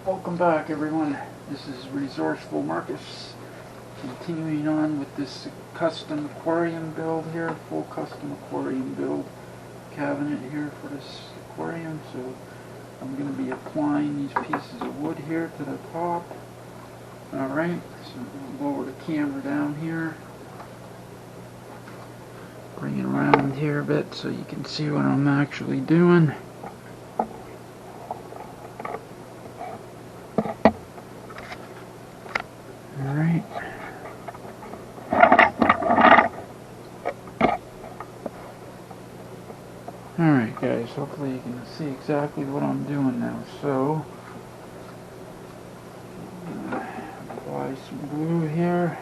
Welcome back, everyone. This is Resourceful Marcus, continuing on with this custom aquarium build here, full custom aquarium build cabinet here for this aquarium. So I'm going to be applying these pieces of wood here to the top. Alright, so I'll lower the camera down here, bring it around here a bit so you can see what I'm actually doing. Alright. Alright guys, hopefully you can see exactly what I'm doing now. So, apply some glue here.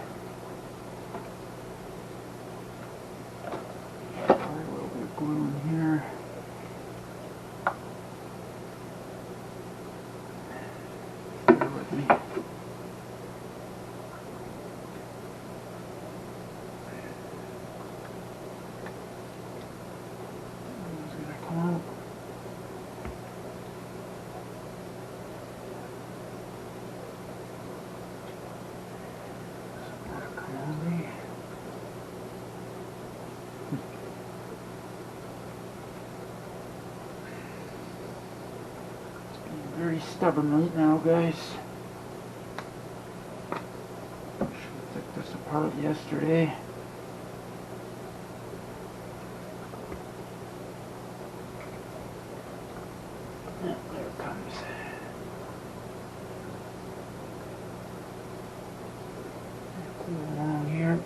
Apply a little bit of glue in here. Bear with me. Very stubborn right now, guys. Should have took this apart yesterday. Yeah, there it comes. Glue along here.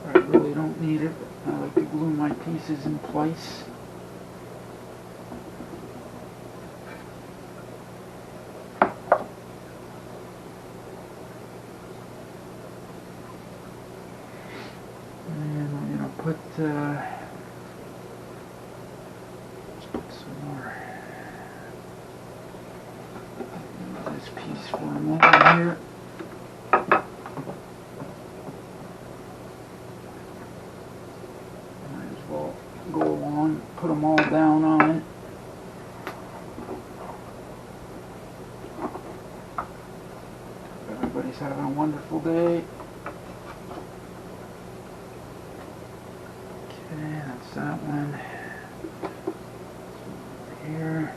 I really don't need it. I like to glue my pieces in place. And I'm going to put some more of this piece for a moment here. Go along, put them all down on it. Everybody's having a wonderful day. Okay, that's that one. Over here.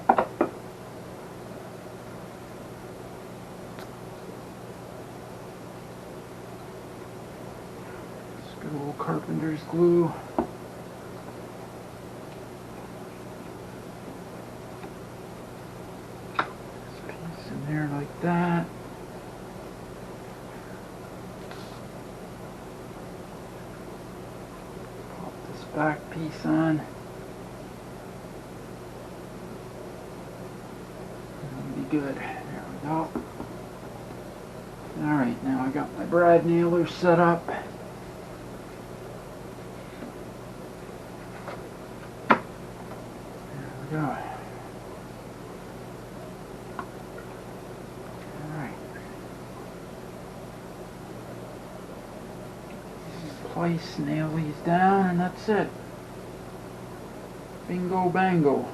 Just good old carpenter's glue. In there like that. Pop this back piece on. That'll be good. There we go. Alright, now I got my brad nailer set up. There we go. Place, nail these down, and that's it. Bingo bango.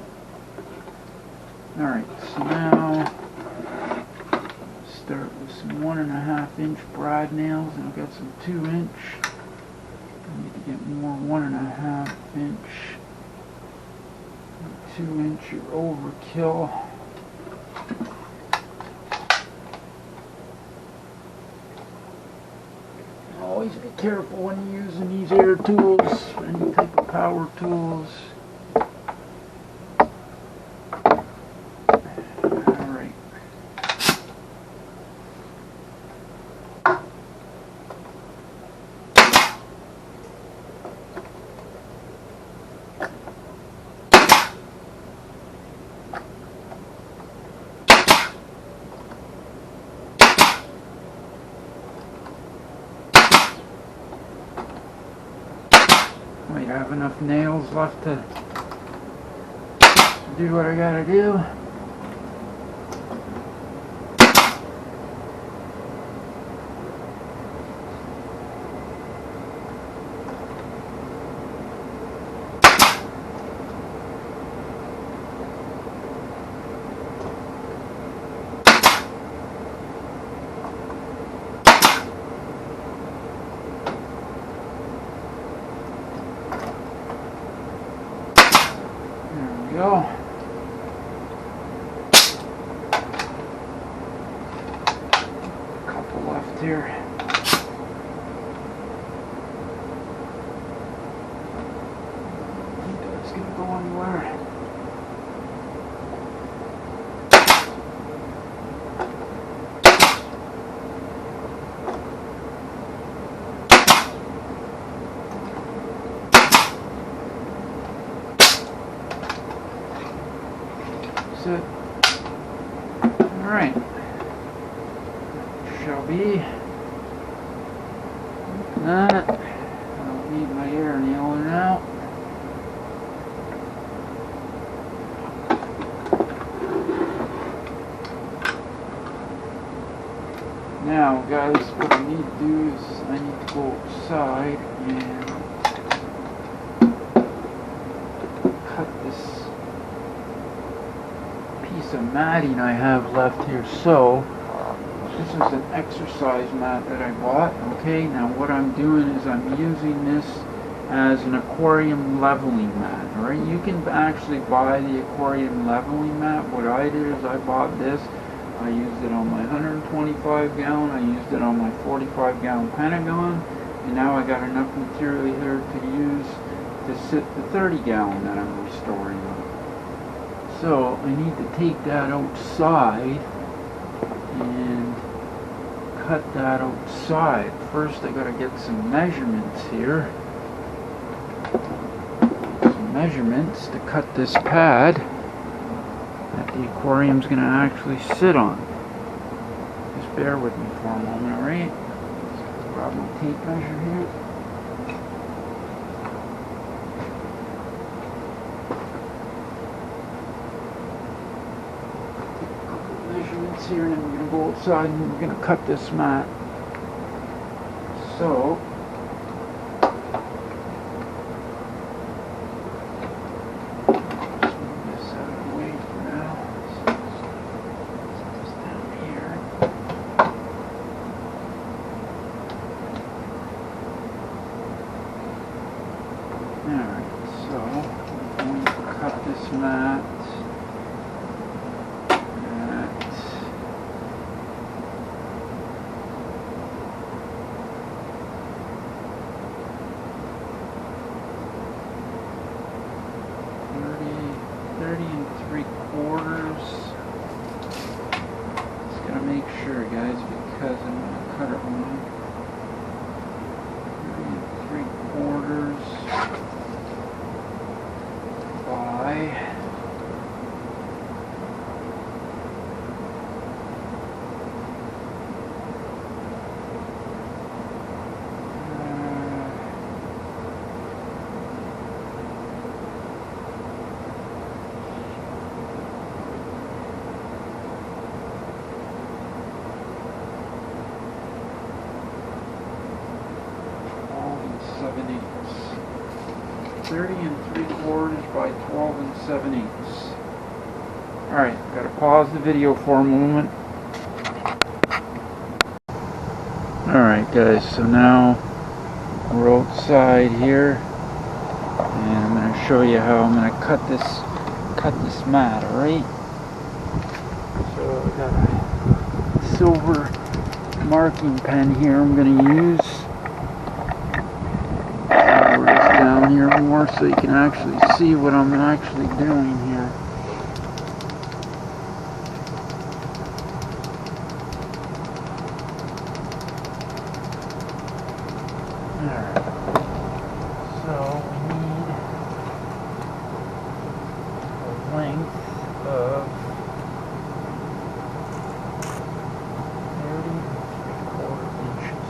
Alright, so now start with some 1.5 inch brad nails, and I've got some 2 inch. I need to get more 1.5 inch. 2 inch are overkill. Always be careful when you're using these air tools, any type of power tools. Alright. I have enough nails left to do what I gotta do. go. Couple left here. I think that's gonna go anywhere. It. All right, shall be that. I don't need my air nailer now. Now, guys, what I need to do is I need to go outside and cut this piece of matting I have left here. So this is an exercise mat that I bought. Okay, now what I'm doing is I'm using this as an aquarium leveling mat. Alright, you can actually buy the aquarium leveling mat. What I did is I bought this. I used it on my 125 gallon, I used it on my 45 gallon Pentagon, and now I got enough material here to use to sit the 30 gallon that I'm restoring on. So I need to take that outside and cut that outside. First I gotta get some measurements here. Some measurements to cut this pad that the aquarium's gonna actually sit on. Just bear with me for a moment, alright? Just grab my tape measure here. Here, and then we're going to go outside and we're going to cut this mat. So just move this out of the way for now. Set this down here. Alright, so I'm going to cut this mat. By 12 and 7/8. Alright, gotta pause the video for a moment. Alright guys, so now we're outside here and I'm gonna show you how I'm gonna cut this mat, alright? So I got a silver marking pen here I'm gonna use. Down here more so you can actually see what I'm actually doing here. Alright, so we need a length of 30 3/4 inches.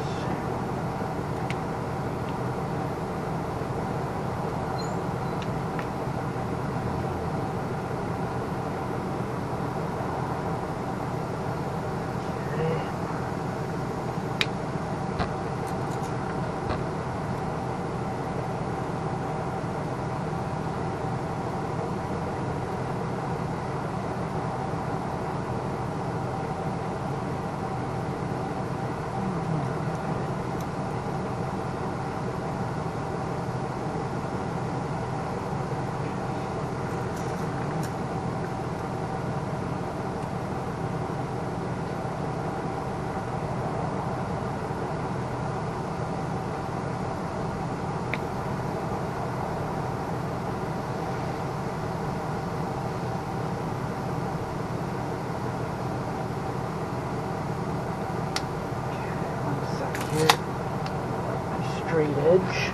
edge.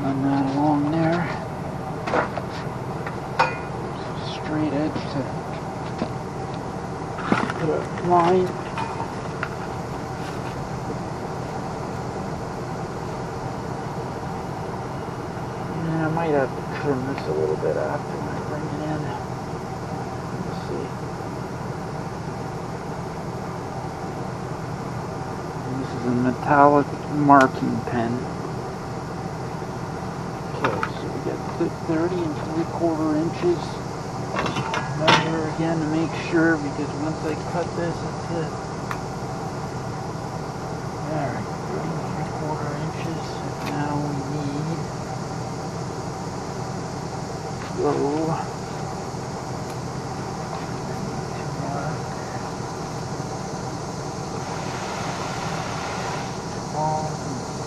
Run that along there. Straight edge to put a line. And I might have to trim this a little bit after I bring it in. Let's see. And this is a metallic marking pen. Okay, so we got 30 and 3/4 inches. Measure again to make sure, because once I cut this, it's it. Alright, 30 and 3/4 inches. Now we need to go to mark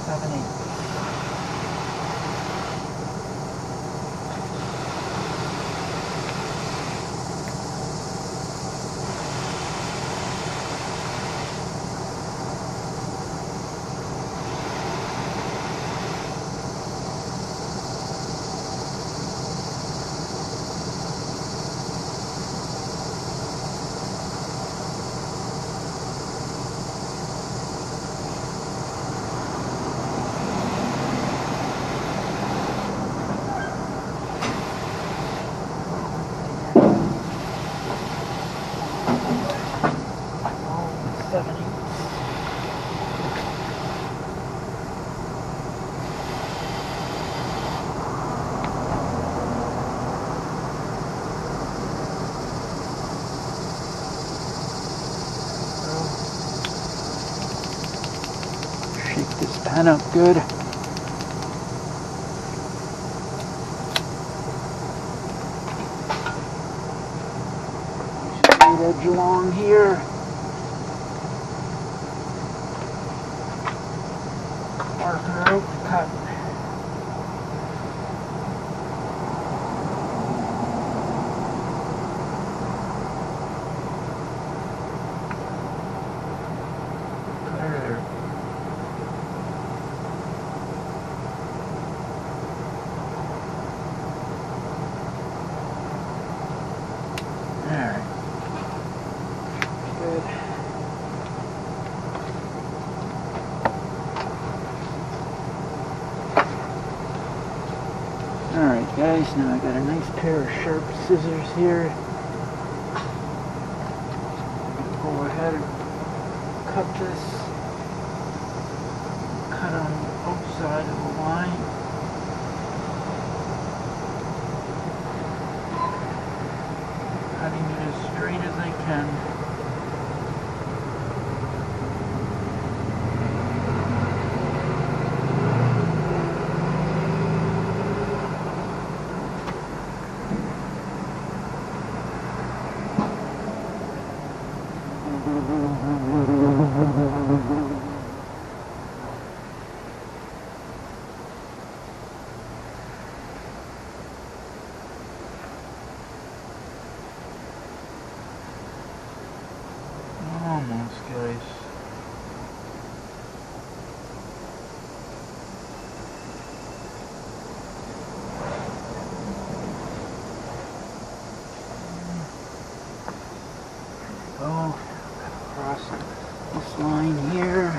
7/8. Shake this pen up good. Straight edge along here. Marker out to cut. Alright. Good. Alright guys, now I got a nice pair of sharp scissors here. I'm going to go ahead and cut this. Cut on the outside of the line. Cutting it as straight as I can. Almost, guys. Oh, cross this line here.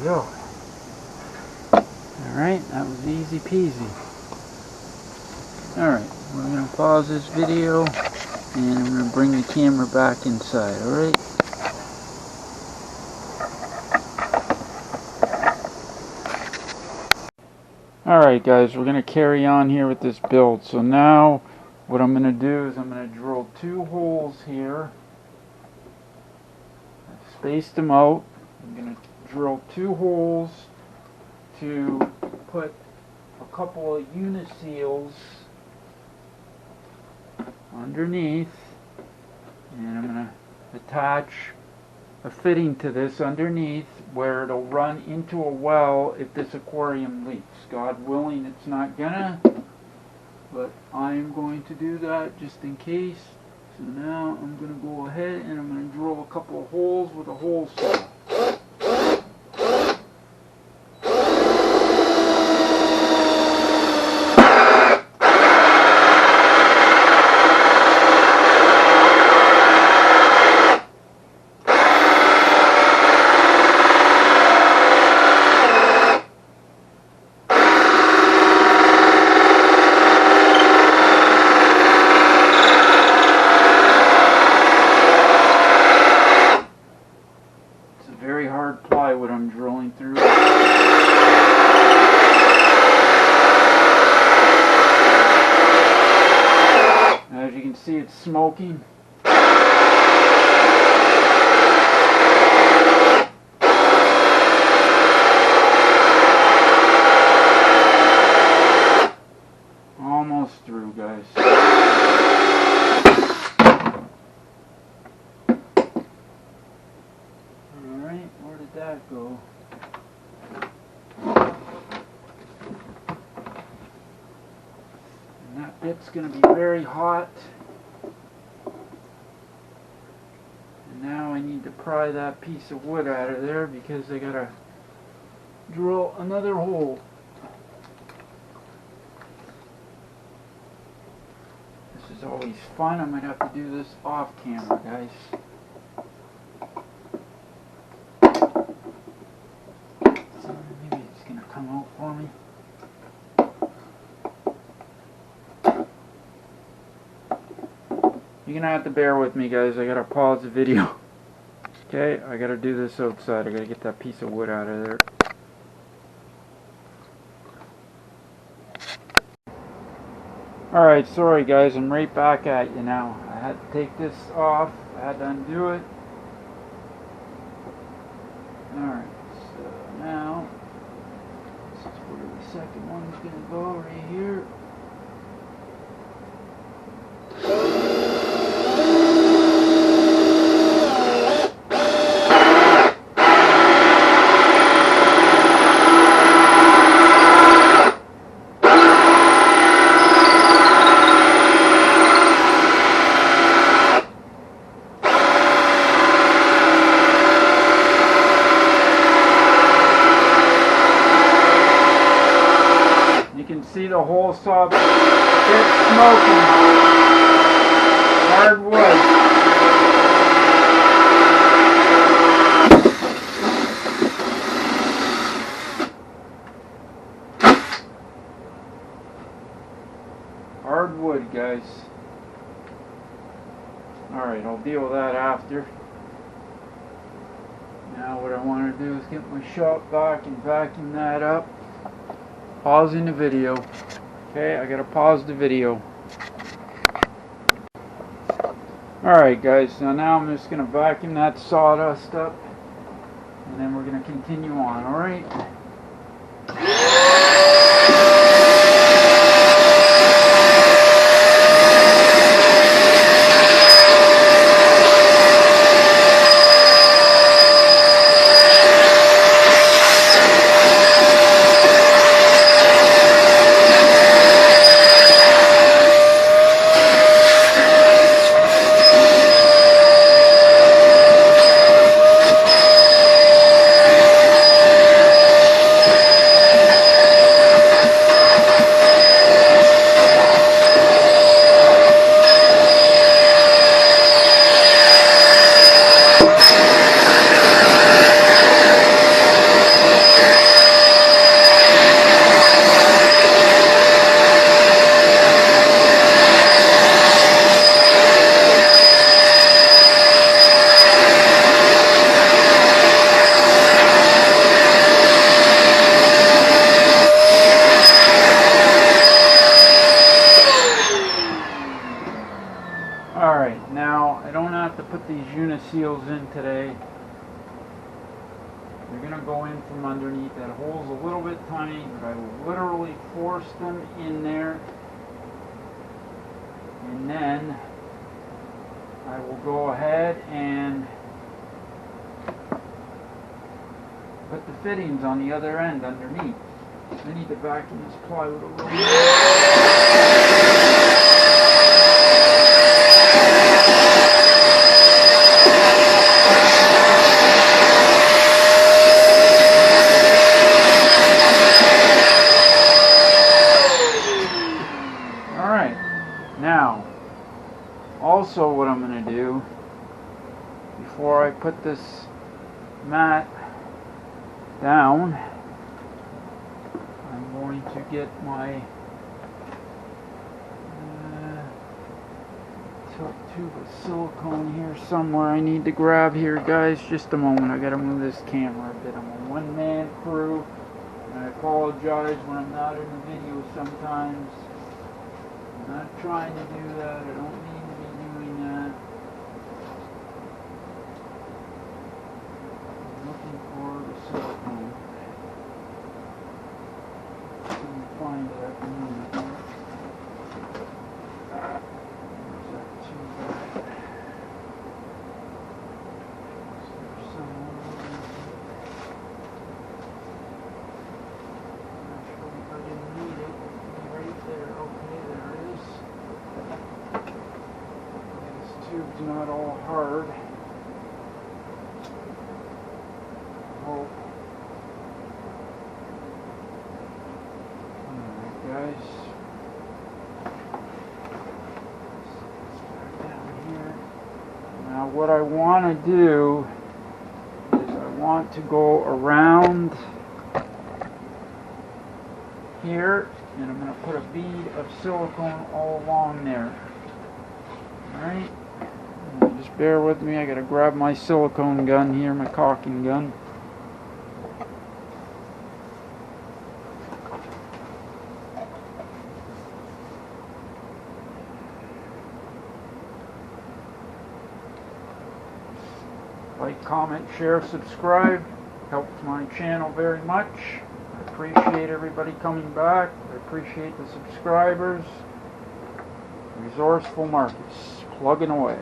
Go. Alright, that was easy peasy. Alright, we're going to pause this video and I'm going to bring the camera back inside, alright? Alright guys, we're going to carry on here with this build. So now what I'm going to do is I'm going to drill 2 holes here. I've spaced them out. I'm going to drill 2 holes to put couple of uniseals underneath, and I'm going to attach a fitting to this underneath where it'll run into a well if this aquarium leaks. God willing, it's not gonna, but I'm going to do that just in case. So now I'm going to go ahead and I'm going to drill a couple of holes with a hole saw. Very hard plywood I'm drilling through. As you can see, it's smoking. Almost through, guys. Where did that go? And that bit's going to be very hot. And now I need to pry that piece of wood out of there because I got to drill another hole. This is always fun. I might have to do this off camera, guys. Come out for me. You're gonna have to bear with me, guys. I gotta pause the video. Okay, I gotta do this outside. I gotta get that piece of wood out of there. Alright, sorry guys, I'm right back at you now. I had to take this off. I had to undo it. Alright, so now this is where the second one's going to go, right here. See the whole saw bit smoking. Hard wood. Hard wood, guys. Alright, I'll deal with that after. Now what I want to do is get my shop vac and vacuum that up. Pausing the video. Okay, I gotta pause the video. Alright guys, so now I'm just gonna vacuum that sawdust up and then we're gonna continue on, alright? Alright, now I don't have to put these uniseals in today. They're going to go in from underneath. That hole's a little bit tiny, but I will literally force them in there. And then I will go ahead and put the fittings on the other end underneath. I need to vacuum this plywood a little bit. Alright, now, also what I'm going to do, before I put this mat down, I'm going to get my tube of silicone here somewhere. I need to grab here, guys. Just a moment. I gotta move this camera a bit. I'm a one-man crew, and I apologize when I'm not in the video sometimes. I'm not trying to do that. I don't mean to be doing that. I'm looking for the silicone. Find it at the moment. There's that tube. There's somewhere. Actually, if I didn't need it, it'd be right there. Okay, there it is. This tube's not all hard. Oh. Guys, down here. Now what I want to do is I want to go around here, and I'm going to put a bead of silicone all along there. Alright, just bear with me. I got to grab my silicone gun here, my caulking gun. Like, comment, share, subscribe. Helps my channel very much. I appreciate everybody coming back. I appreciate the subscribers. Resourceful Marcus, plugging away.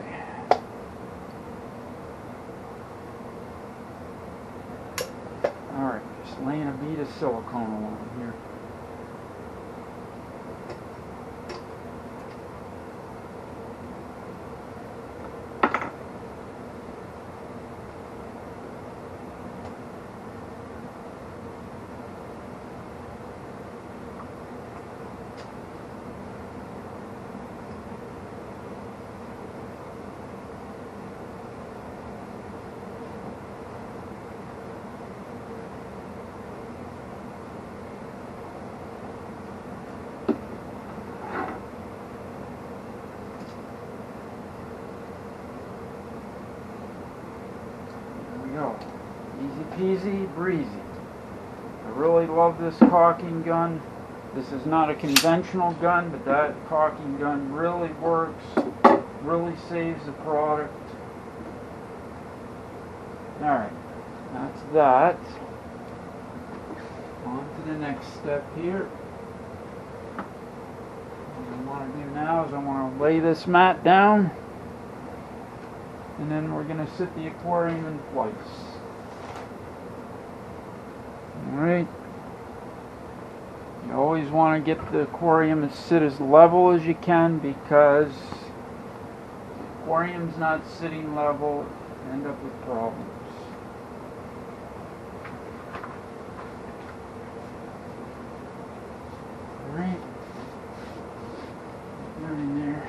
Alright, just laying a bead of silicone along here. Easy peasy breezy. I really love this caulking gun. This is not a conventional gun, but that caulking gun really works, really saves the product. Alright, that's that. On to the next step here. What I want to do now is I want to lay this mat down, and then we're going to sit the aquarium in place. Alright, you always want to get the aquarium to sit as level as you can, because the aquarium's not sitting level, you end up with problems. Alright, get in there.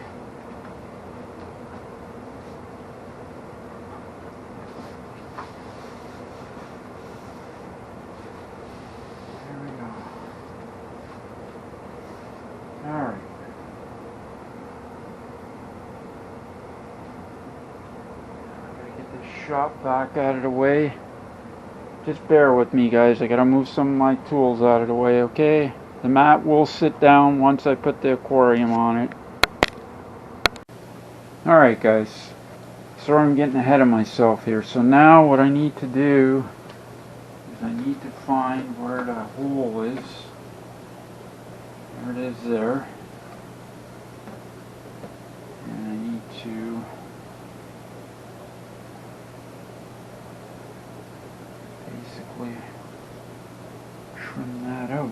Alright. I gotta get this shop vac out of the way. Just bear with me, guys. I gotta move some of my tools out of the way, okay? The mat will sit down once I put the aquarium on it. Alright, guys. Sorry I'm getting ahead of myself here. So now what I need to do I need to find where the hole is. There it is there. And I need to basically trim that out.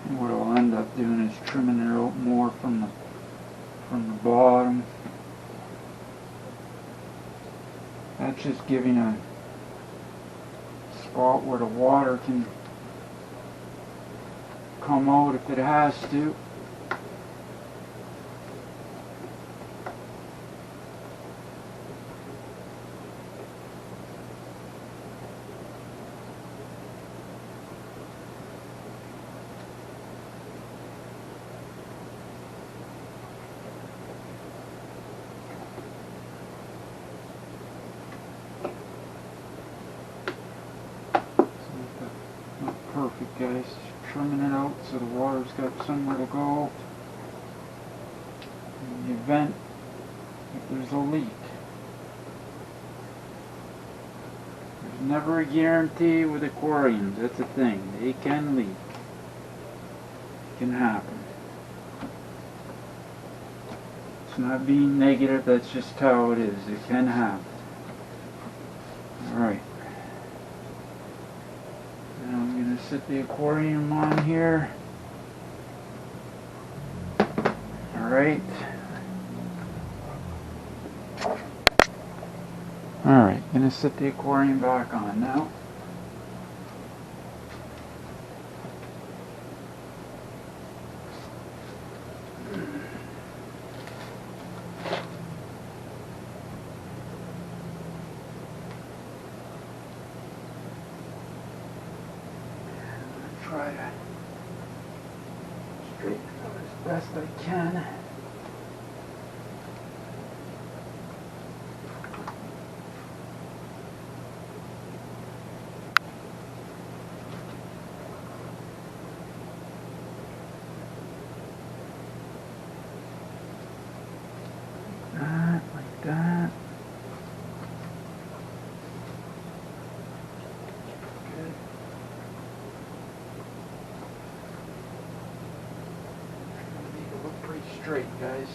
What I'll end up doing is trimming it out more from the bottom. That's just giving a spot where the water can come out if it has to. Perfect, guys. Trimming it out so the water's got somewhere to go in the event if there's a leak. There's never a guarantee with aquariums. That's the thing. They can leak. It can happen. It's not being negative. That's just how it is. It can happen. Alright. Set the aquarium on here. Alright. Alright, gonna set the aquarium back on now. Try to straighten it out as best I can. Like that. Straight, guys.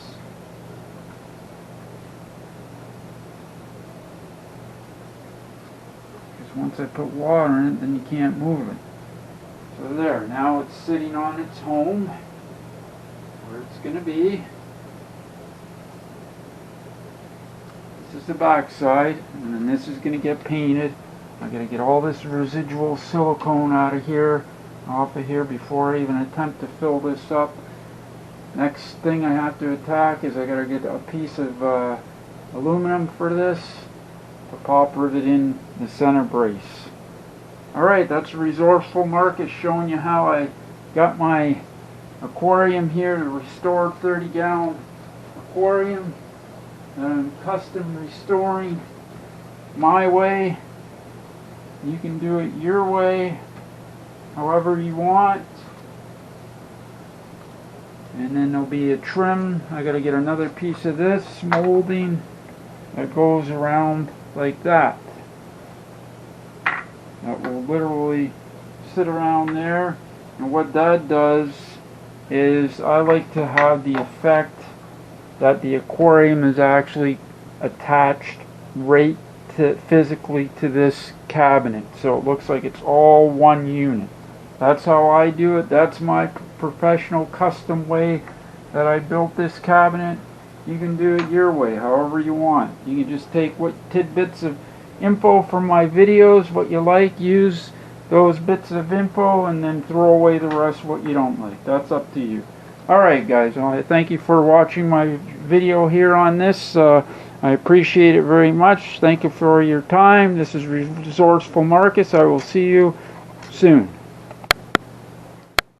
Because once I put water in it, then you can't move it. So there, now it's sitting on its home, where it's going to be. This is the back side, and then this is going to get painted. I got to get all this residual silicone out of here, off of here, before I even attempt to fill this up. Next thing I have to attack is I gotta get a piece of aluminum for this to pop rivet in the center brace. Alright, that's Resourceful Marcus showing you how I got my aquarium here, to restored 30-gallon aquarium that I'm custom restoring my way. You can do it your way, however you want. And then there'll be a trim. I gotta get another piece of this molding that goes around like that. That will literally sit around there. And what that does is I like to have the effect that the aquarium is actually attached right to physically to this cabinet. So it looks like it's all one unit. That's how I do it. That's my professional custom way that I built this cabinet. You can do it your way, however you want. You can just take what tidbits of info from my videos, what you like, use those bits of info and then throw away the rest what you don't like. That's up to you. Alright guys, well, thank you for watching my video here on this. I appreciate it very much. Thank you for your time. This is Resourceful Marcus. I will see you soon.